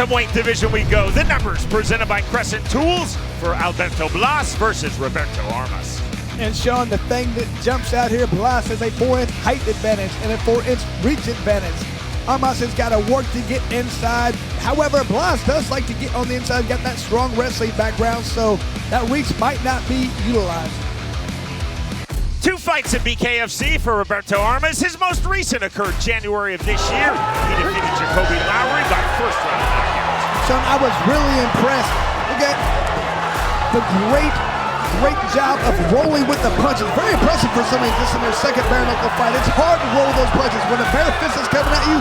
bantamweight division we go. The numbers presented by Crescent Tools for Alberto Blas versus Roberto Armas. And Sean, the thing that jumps out here, Blas has a 4-inch height advantage and a 4-inch reach advantage. Armas has got to work to get inside. However, Blas does like to get on the inside, got that strong wrestling background, so that reach might not be utilized. 2 fights at BKFC for Roberto Armas. His most recent occurred January of this year. He defeated Jacoby Lowry by first round knockout. Sean, I was really impressed. Look at the great job of rolling with the punches. Very impressive for somebody just in their second bare knuckle fight. It's hard to roll those punches. When a bare fist is coming at you,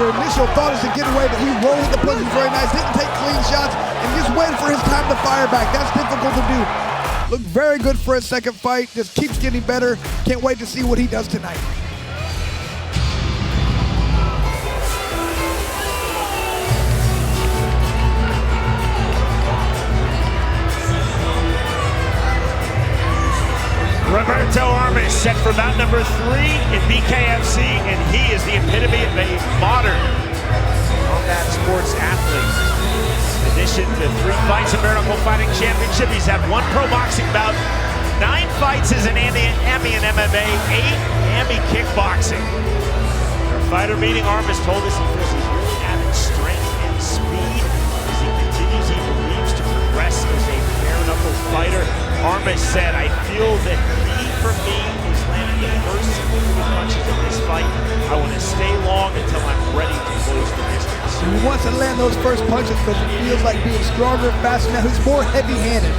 your initial thought is to get away, but he rolled with the punches very nice. Didn't take clean shots and just waited for his time to fire back. That's difficult to do. Looked very good for his second fight. Just keeps getting better. Can't wait to see what he does tonight. Roberto Armas set for bout number 3 in BKFC, and he is the epitome of a modern combat sports athlete. In addition to 3 fights in Bare Knuckle Fighting Championship, he's had 1 pro boxing bout, 9 fights as an AMI in MMA, 8 AMI kickboxing. Our fighter meeting, Armas told us he feels he's really added strength and speed as he continues. He believes to progress as a bare knuckle fighter. Armas said, "I feel that key for me is landing the first significant punches in this fight. I want to stay long until I'm ready to close the distance." He wants to land those first punches because he feels like being stronger and faster now. He's more heavy-handed,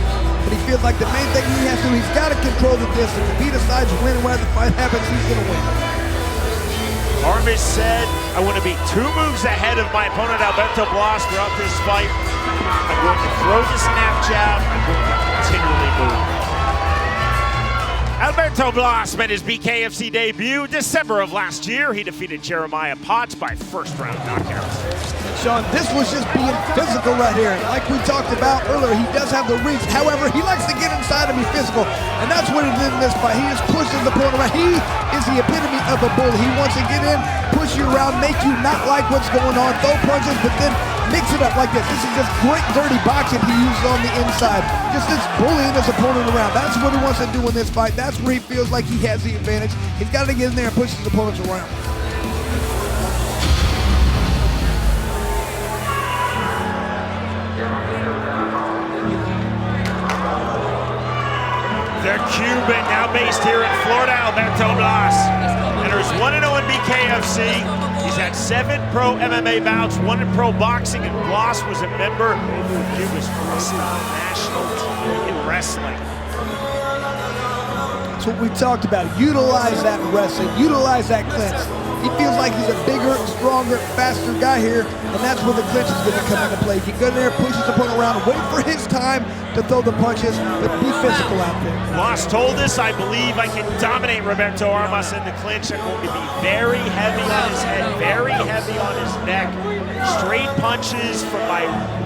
but he feels like the main thing he has to do, he's got to control the distance. If he decides when and where the fight happens, he's going to win. Armas said, "I want to be 2 moves ahead of my opponent Alberto Blas throughout this fight. I'm going to throw the snap jab. I'm going to continually move." Alberto Blas made his BKFC debut December of last year. He defeated Jeremiah Potts by first round knockout. Sean, this was just being physical right here. Like we talked about earlier, he does have the reach. However, he likes to get inside and be physical, and that's what he did in this fight. He just pushes the opponent around. He is the epitome of a bully. He wants to get in, push you around, make you not like what's going on, throw punches, but then mix it up like this. This is just great dirty boxing he uses on the inside. Just this bullying his opponent around. That's what he wants to do in this fight. That's where he feels like he has the advantage. He's got to get in there and push his opponents around. The Cuban, now based here in Florida, Alberto Blas. Enters 1-0 in BKFC. He's had 7 pro MMA bouts, 1 in pro boxing, and Blas was a member of Cuba's freestyle national team in wrestling. That's what we talked about. Utilize that wrestling, utilize that clinch. He feels like he's a bigger, stronger, faster guy here, and that's where the clinch is going to come into play. He can go in there, push his opponent around, wait for his time to throw the punches, but be physical out there. Blas told us, "I believe I can dominate Roberto Armas in the clinch. I'm going to be very heavy on his head, very heavy on his neck. Straight punches from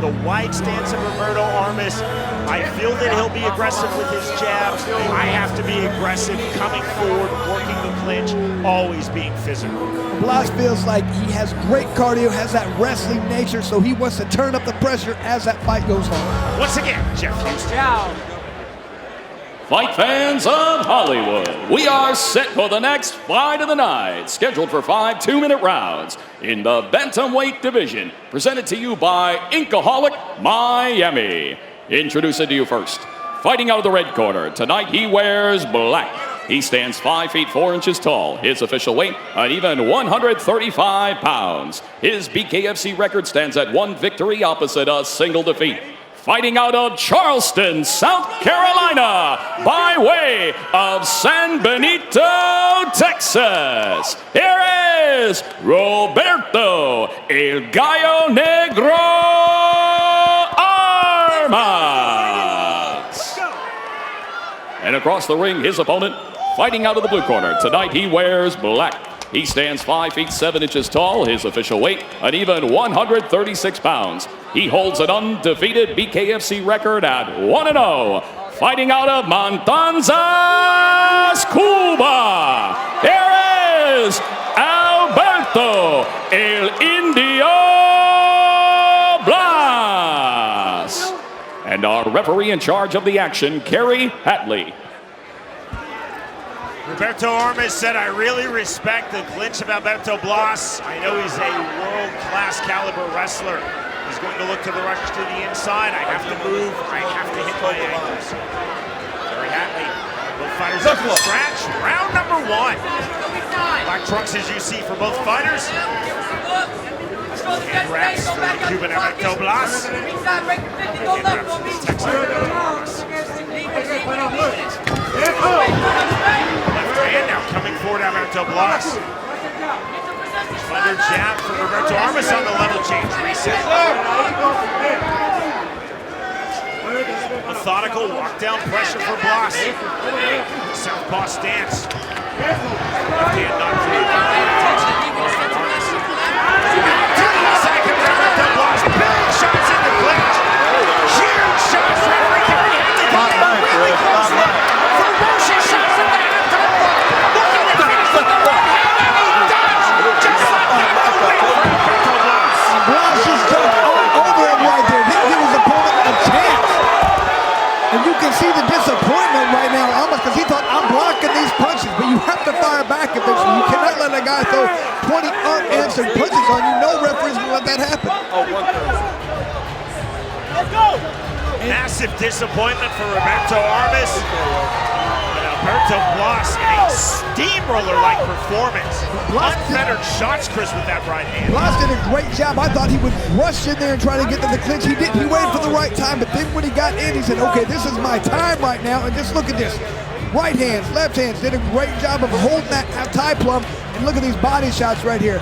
the wide stance of Roberto Armas. I feel that he'll be aggressive with his jabs. I have to be aggressive, coming forward, working the clinch, always being physical." Blas feels like he has great cardio, has that wrestling nature, so he wants to turn up the pressure as that fight goes on. Once again, Jeff Houston. Fight fans of Hollywood, we are set for the next fight of the night, scheduled for 5 2-minute rounds in the bantamweight division, presented to you by Inkaholic Miami. Introducing to you first, fighting out of the red corner, tonight he wears black. He stands 5 feet 4 inches tall. His official weight, an even 135 pounds. His BKFC record stands at 1 victory opposite a single defeat. Fighting out of Charleston, South Carolina, by way of San Benito, Texas. Here is Roberto El Gallo Negro Armas. And across the ring, his opponent, fighting out of the blue corner. Tonight he wears black. He stands 5 feet 7 inches tall. His official weight, an even 136 pounds. He holds an undefeated BKFC record at 1-0. Fighting out of Matanzas, Cuba. Here is Alberto El Indio and our referee in charge of the action, Kerry Hatley. Roberto Armas said, I really respect the clinch of Alberto Blas. I know he's a world-class caliber wrestler. He's going to look to the rush to the inside. I have to move. I have to hit my ankles. Kerry Hatley, both fighters up from scratch. Round number 1. Black trunks, as you see, for both fighters. And wraps for the Cuban Alberto Blas. And wraps for the Texan Roberto Armas. Left hand now coming forward, Alberto Blas. Thunder jab from Roberto Armas on the level change reset. Methodical walk down pressure for Blas. Southpaw stance. Left hand not free. Inside comes Alberto Blas. Big shots in the clinch. Huge shots. Referee Kerry Hatley coming in really close. Ferocious shots at the halftime mark. Looking to finish with the right hand, and he does. Just like that, no win for Alberto Blas. Blas just jumped all over him right there. Didn't give his opponent a chance. And you can see the disappointment right now, almost because he thought, I'm blocking these punches, but you have to fire back eventually. You cannot let a guy throw 20 unanswered punches on you. No referees will let that happen. Let's go! Massive disappointment for Roberto Armas. But Alberto Blas in a steamroller-like performance. Unfettered shots, Chris, with that right hand. Blas did a great job. I thought he would rush in there and try to get to the clinch. He didn't. He waited for the right time, but then when he got in, he said, okay, this is my time right now. And just look at this. Right hands, left hands, did a great job of holding that tie plum. And look at these body shots right here.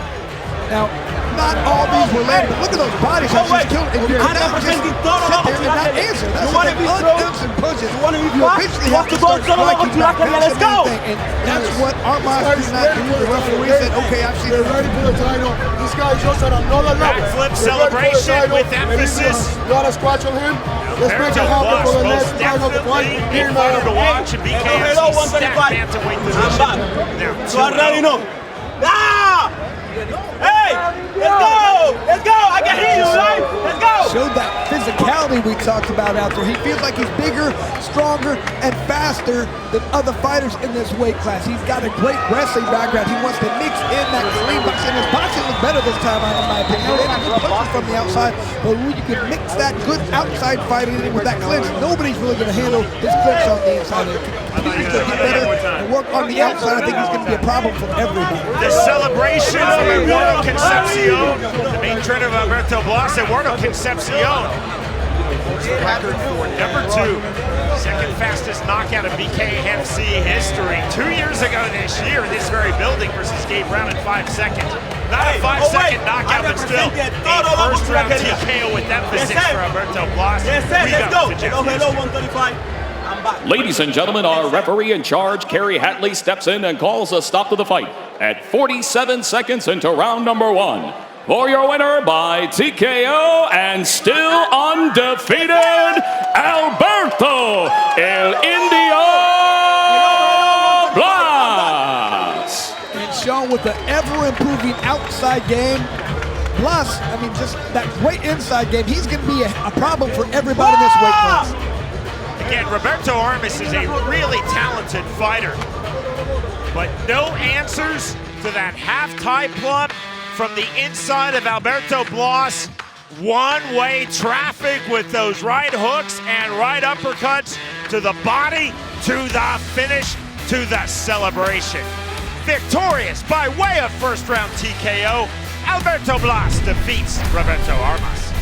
Now, not all these were landed, but look at those body shots. He's killing. If you're not just sit there and not answer, that's like unanswered punches. You eventually have to start striking back. That's anything, and that's what Armas did not do. The referee said, okay, I've seen it. Ready for the title. This guy is just at another level. Backflip celebration with emphasis. You want to scratch on him? Let's make it happen for the next title of the fight. Big fighter to watch, and BKFC stacked bantamweight division. So I already know. Hey, let's go! Let's go! I can hear you, right? Let's go! Showed that physicality we talked about out there. He feels like he's bigger, stronger, and faster than other fighters in this weight class. He's got a great wrestling background. He wants to mix in that clean boxing. His boxing looked better this time, in my opinion. He had good punches from the outside, but when you can mix that good outside fighting in with that clinch, nobody's really going to handle his clinch on the inside. He's going to get better and work on the outside. I think he's going to be a problem for everybody. The celebration from Eduardo Concepcion, the main trainer of Alberto Blas. Eduardo Concepcion holds the record for number 2, second fastest knockout in BKFC history. 2 years ago this year in this very building versus Gabe Brown in 5 seconds. Not a 5-second knockout, but still a first-round TKO with emphasis for Alberto Blas. Let's go. Hello, 135. Ladies and gentlemen, our referee in charge, Kerry Hatley, steps in and calls a stop to the fight at 47 seconds into round number 1. For your winner by TKO and still undefeated, Alberto El Indio Blas. And shown with the ever-improving outside game. Blas, I mean, just that great inside game. He's going to be a problem for everybody in this weight class. Again, Roberto Armas is a really talented fighter, but no answers to that half-tie plum from the inside of Alberto Blas. One-way traffic with those right hooks and right uppercuts to the body, to the finish, to the celebration. Victorious by way of first-round TKO, Alberto Blas defeats Roberto Armas.